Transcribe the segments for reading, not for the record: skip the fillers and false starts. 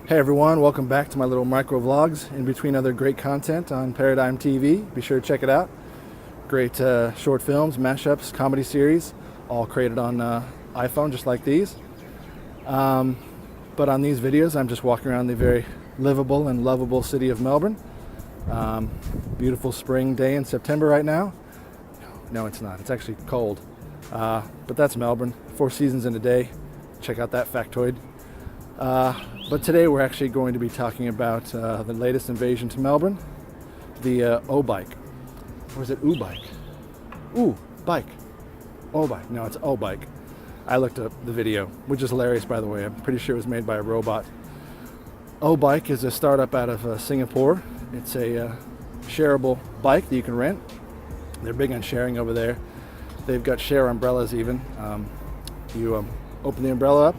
Hey everyone, welcome back to my little micro vlogs in between other great content on Paradigm TV. Be sure to check it out. Great short films, mashups, comedy series, all created on iPhone just like these. But on these videos I'm just walking around the very livable and lovable city of Melbourne. Beautiful spring day in September right now. No, it's not. It's actually cold. But that's Melbourne. 4 seasons in a day. Check out that factoid. But today we're actually going to be talking about the latest invasion to Melbourne, the Obike. Or is it Ubike? Bike. Obike. No, it's Obike. I looked up the video, which is hilarious, by the way. I'm pretty sure it was made by a robot. Obike is a startup out of Singapore. It's a shareable bike that you can rent. They're big on sharing over there. They've got share umbrellas even. You open the umbrella up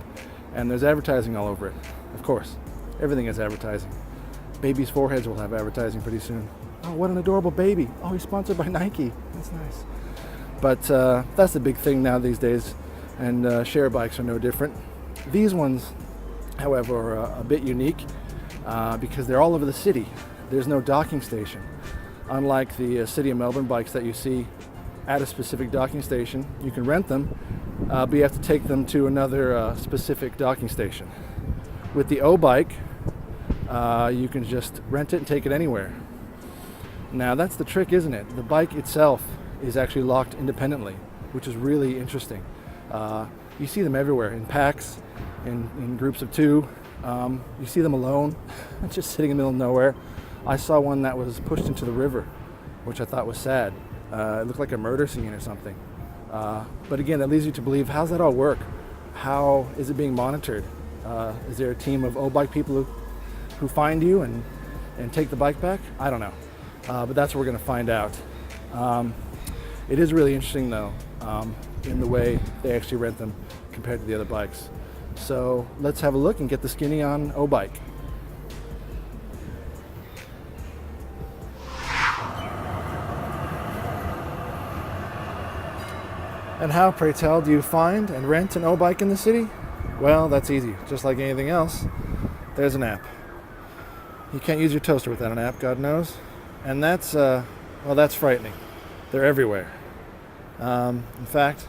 and there's advertising all over it. Of course, everything is advertising. Babies' foreheads will have advertising pretty soon. Oh, what an adorable baby. Oh, he's sponsored by Nike. That's nice. But that's the big thing now these days, and share bikes are no different. These ones, however, are a bit unique because they're all over the city. There's no docking station. Unlike the City of Melbourne bikes that you see at a specific docking station, you can rent them, but you have to take them to another specific docking station. With the Obike, you can just rent it and take it anywhere. Now that's the trick, isn't it? The bike itself is actually locked independently, which is really interesting. You see them everywhere, in packs, in groups of 2. You see them alone, just sitting in the middle of nowhere. I saw one that was pushed into the river, which I thought was sad. It looked like a murder scene or something. But again, that leads you to believe, how's that all work? How is it being monitored? Is there a team of Obike people who find you and take the bike back? I don't know. But that's what we're going to find out. It is really interesting, though, in the way they actually rent them compared to the other bikes. So let's have a look and get the skinny on Obike. And how, pray tell, do you find and rent an Obike in the city? Well, that's easy. Just like anything else, there's an app. You can't use your toaster without an app, God knows. And that's, well, that's frightening. They're everywhere. In fact,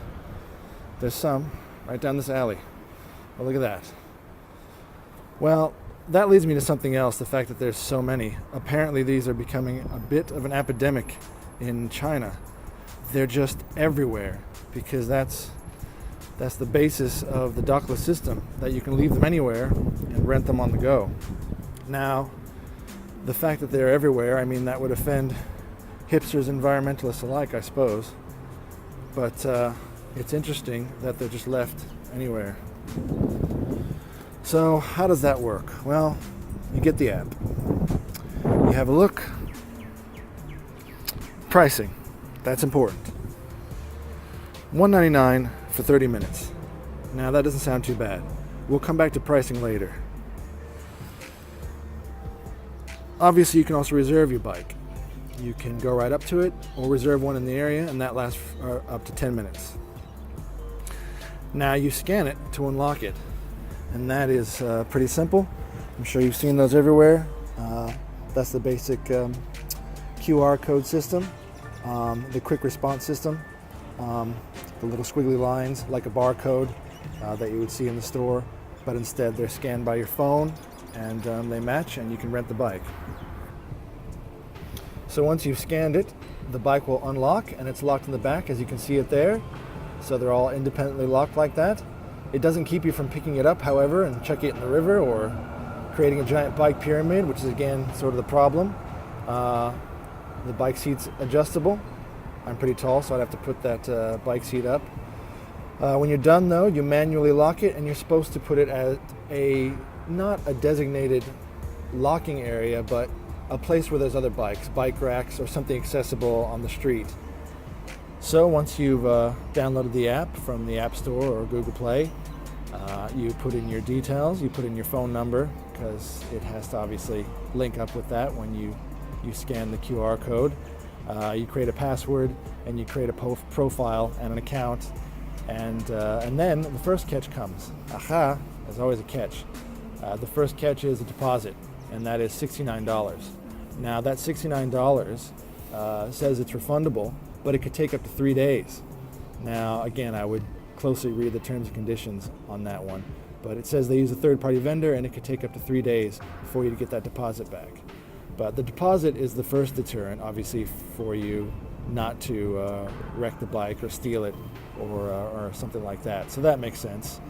there's some right down this alley. Oh, look at that. Well, that leads me to something else, the fact that there's so many. Apparently these are becoming a bit of an epidemic in China. They're just everywhere because that's the basis of the dockless system, that you can leave them anywhere and rent them on the go. Now, the fact that they're everywhere, I mean, that would offend hipsters and environmentalists alike, I suppose. But it's interesting that they're just left anywhere. So how does that work? Well, you get the app. You have a look. Pricing. That's important. $1.99 for 30 minutes. Now that doesn't sound too bad. We'll come back to pricing later. Obviously, you can also reserve your bike. You can go right up to it or reserve one in the area, and that lasts up to 10 minutes. Now you scan it to unlock it, and that is pretty simple. I'm sure you've seen those everywhere. That's the basic QR code system, the quick response system, the little squiggly lines like a barcode that you would see in the store, but instead they're scanned by your phone and they match, and you can rent the bike. So once you've scanned it, the bike will unlock, and it's locked in the back, as you can see it there. So they're all independently locked like that. It doesn't keep you from picking it up, however, and chucking it in the river or creating a giant bike pyramid, which is again sort of the problem. The bike seat's adjustable. I'm pretty tall, so I'd have to put that bike seat up. When you're done, though, you manually lock it, and you're supposed to put it at not a designated locking area, but a place where there's other bikes, bike racks, or something accessible on the street. So once you've downloaded the app from the App Store or Google Play, you put in your details, you put in your phone number, because it has to obviously link up with that when you scan the QR code. You create a password, and you create a profile and an account, and then the first catch comes. Aha, there's always a catch. The first catch is a deposit, and that is $69. Now that $69 says it's refundable, but it could take up to 3 days. Now again, I would closely read the terms and conditions on that one, but it says they use a third-party vendor and it could take up to 3 days for you to get that deposit back. But the deposit is the first deterrent, obviously, for you not to wreck the bike or steal it or something like that. So that makes sense.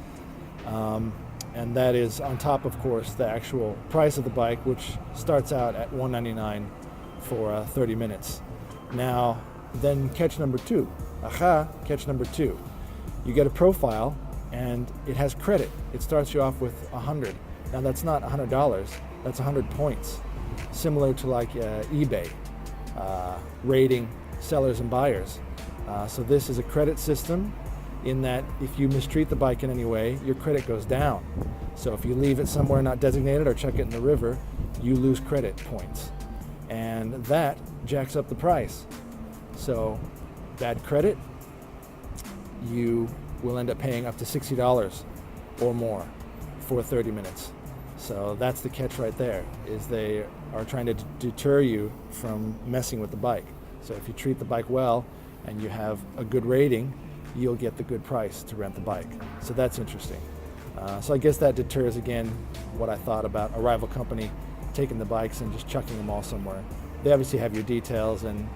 And that is on top, of course, the actual price of the bike, which starts out at $199 for 30 minutes. Now, then catch number two. Catch number two. You get a profile, and it has credit. It starts you off with 100. Now, that's not $100. That's 100 points, similar to like eBay, rating sellers and buyers. So this is a credit system in that if you mistreat the bike in any way, your credit goes down. So if you leave it somewhere not designated or chuck it in the river, you lose credit points. And that jacks up the price. So bad credit, you will end up paying up to $60 or more for 30 minutes. So that's the catch right there, is they are trying to deter you from messing with the bike. So if you treat the bike well and you have a good rating, you'll get the good price to rent the bike. So that's interesting. So I guess that deters, again, what I thought about a rival company taking the bikes and just chucking them all somewhere. They obviously have your details and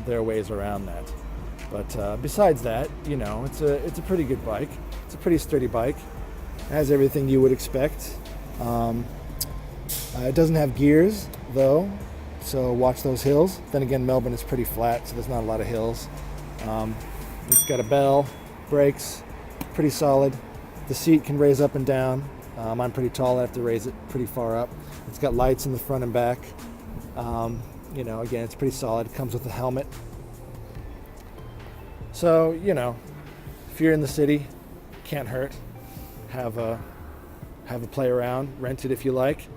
there are ways around that. But besides that, you know, it's a pretty good bike. It's a pretty sturdy bike. It has everything you would expect. It doesn't have gears, though, so watch those hills. Then again, Melbourne is pretty flat, so there's not a lot of hills. It's got a bell, brakes, pretty solid. The seat can raise up and down. I'm pretty tall, I have to raise it pretty far up. It's got lights in the front and back. You know, again, it's pretty solid. It comes with a helmet. So, you know, if you're in the city, can't hurt. Have a play around, rent it if you like.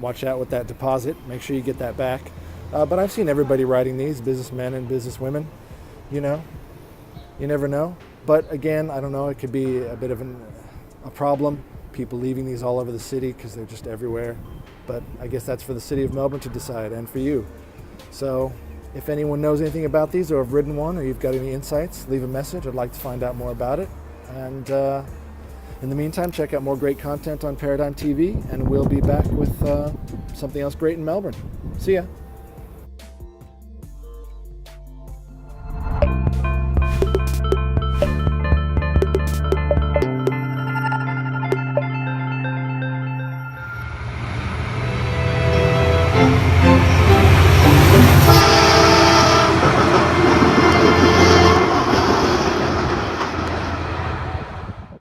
Watch out with that deposit. Make sure you get that back. But I've seen everybody riding these, businessmen and businesswomen. You know, you never know. But again, I don't know, it could be a bit of a problem. People leaving these all over the city because they're just everywhere. But I guess that's for the city of Melbourne to decide, and for you. So if anyone knows anything about these or have ridden one, or you've got any insights, leave a message. I'd like to find out more about it. And in the meantime, check out more great content on Paradigm TV, and we'll be back with something else great in Melbourne. See ya.